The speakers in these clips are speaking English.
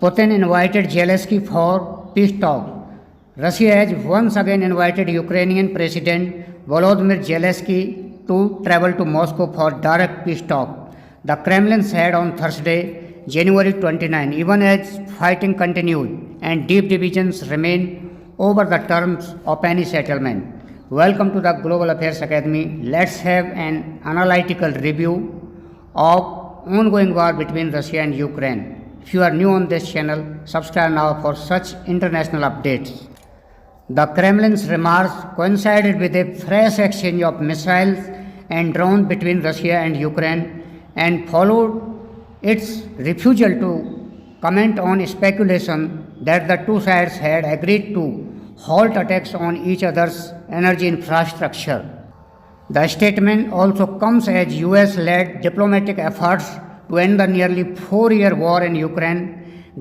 Putin invited Zelensky for peace talk. Russia has once again invited Ukrainian President Volodymyr Zelensky to travel to Moscow for direct peace talk. The Kremlin said on Thursday, January 29, even as fighting continued and deep divisions remain over the terms of any settlement. Welcome to the Global Affairs Academy. Let's have an analytical review of ongoing war between Russia and Ukraine. If you are new on this channel, subscribe now for such international updates. The Kremlin's remarks coincided with a fresh exchange of missiles and drones between Russia and Ukraine and followed its refusal to comment on speculation that the two sides had agreed to halt attacks on each other's energy infrastructure. The statement also comes as US-led diplomatic efforts to end the nearly 4-year war in Ukraine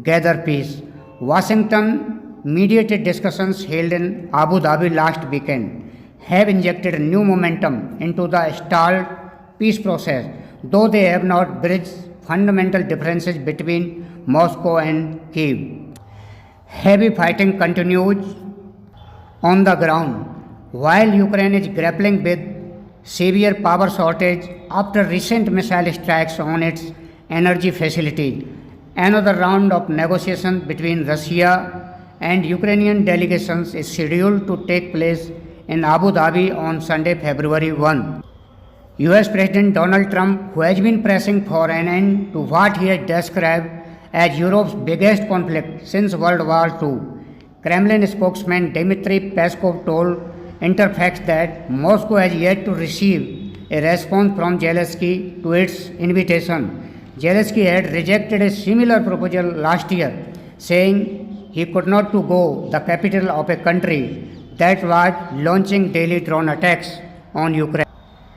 gather peace. Washington mediated discussions held in Abu Dhabi last weekend have injected new momentum into the stalled peace process, though they have not bridged fundamental differences between Moscow and Kyiv. Heavy fighting continues on the ground while Ukraine is grappling with severe power shortage after recent missile strikes on its energy facilities. Another round of negotiations between Russia and Ukrainian delegations is scheduled to take place in Abu Dhabi on Sunday, February 1. US President Donald Trump, who has been pressing for an end to what he has described as Europe's biggest conflict since World War II, Kremlin spokesman Dmitry Peskov told Interfax that Moscow has yet to receive a response from Zelensky to its invitation. Zelensky had rejected a similar proposal last year, saying he could not to go the capital of a country that was launching daily drone attacks on Ukraine,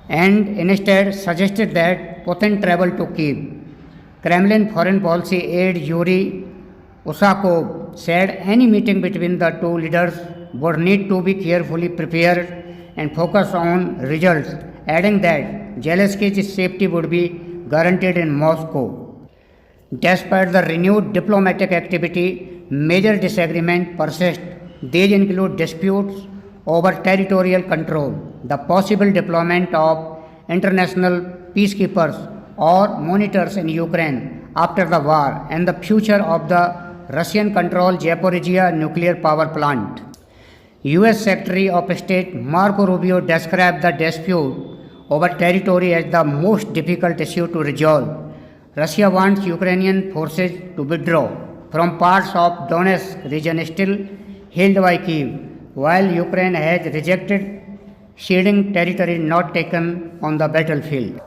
and instead suggested that Putin travel to Kyiv. Kremlin foreign policy aide Yuri Usakov said any meeting between the two leaders would need to be carefully prepared and focus on results, adding that Zelensky's safety would be guaranteed in Moscow. Despite the renewed diplomatic activity, major disagreements persist. These include disputes over territorial control, the possible deployment of international peacekeepers or monitors in Ukraine after the war, and the future of the Russian-controlled Zaporizhzhia nuclear power plant. US Secretary of State Marco Rubio described the dispute over territory as the most difficult issue to resolve. Russia wants Ukrainian forces to withdraw from parts of Donetsk region still held by Kyiv, while Ukraine has rejected ceding territory not taken on the battlefield.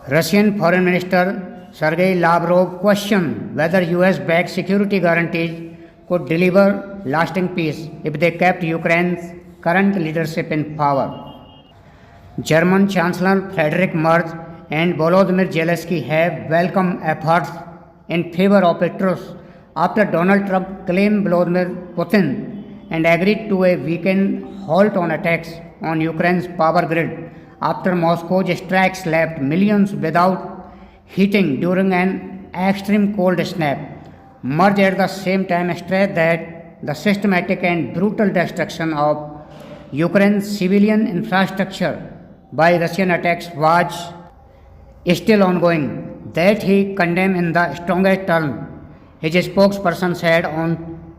Russian Foreign Minister Sergei Lavrov questioned whether US-backed security guarantees could deliver lasting peace if they kept Ukraine's current leadership in power. German Chancellor Friedrich Merz and Volodymyr Zelensky have welcomed efforts in favor of a truce after Donald Trump claimed Vladimir Putin and agreed to a weekend halt on attacks on Ukraine's power grid after Moscow's strikes left millions without heating during an extreme cold snap. Merz at the same time stressed that the systematic and brutal destruction of Ukraine's civilian infrastructure by Russian attacks was still ongoing, that he condemned in the strongest terms, his spokesperson said on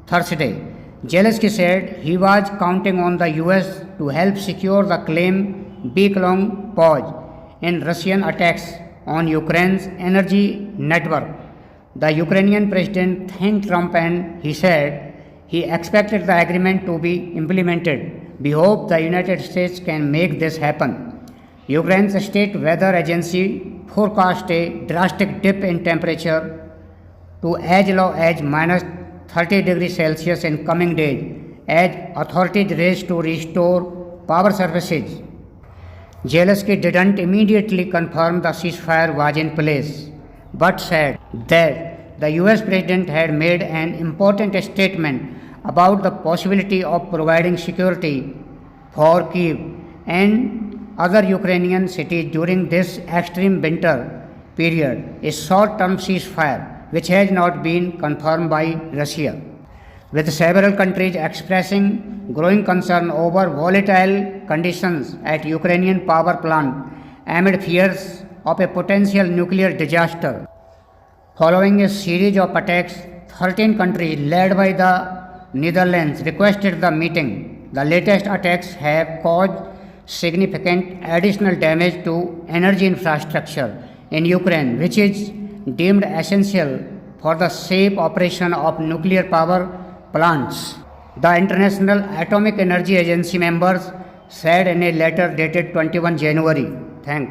Thursday. Zelensky said he was counting on the US to help secure the claimed week-long pause in Russian attacks on Ukraine's energy network. The Ukrainian president thanked Trump and he said he expected the agreement to be implemented. We hope the United States can make this happen. Ukraine's state weather agency forecast a drastic dip in temperature to as low as minus 30 degrees Celsius in coming days as authorities race to restore power services. Zelensky didn't immediately confirm the ceasefire was in place, but said that the US president had made an important statement about the possibility of providing security for Kyiv and other Ukrainian cities during this extreme winter period. A short-term ceasefire which has not been confirmed by Russia, with several countries expressing growing concern over volatile conditions at Ukrainian power plant amid fears of a potential nuclear disaster. Following a series of attacks, 13 countries led by the Netherlands requested the meeting. The latest attacks have caused significant additional damage to energy infrastructure in Ukraine, which is deemed essential for the safe operation of nuclear power plants. The International Atomic Energy Agency members said in a letter dated 21 January. Thanks.